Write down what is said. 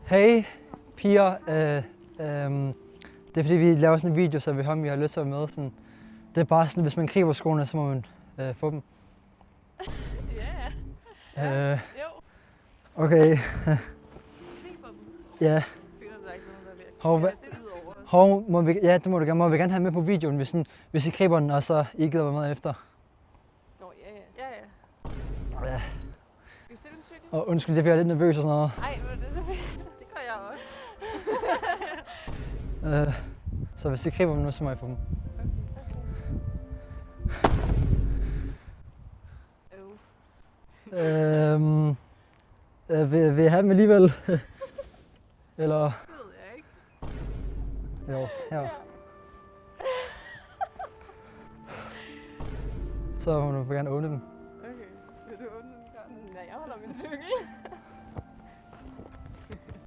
Hey piger, det er fordi vi laver sådan en video, så vi har lyst til at være med. Sådan. Det er bare sådan, hvis man griber skoene, så må man få dem. Ja. Jo. Griber Okay. dem. Ja. Føler der ikke nogen, der er ved at Hov, kaste det ud over os. Hov, ja, det må du gerne. Må vi gerne have med på videoen, hvis I griber den, og så I gider være med efter. Nå, ja. Ja. Skal vi stille en cykel? Og undskyld, det bliver jeg lidt nervøs og sådan noget. Nej, men det er så fint. Det gør jeg også. Så hvis I griber dem nu, så må I få dem. Vil jeg have dem alligevel? Eller? Det ved jeg ikke. Jo, her. Så må du gerne åbne dem. Okay. Vil du åbne den? Nej, jeg holder min cykel.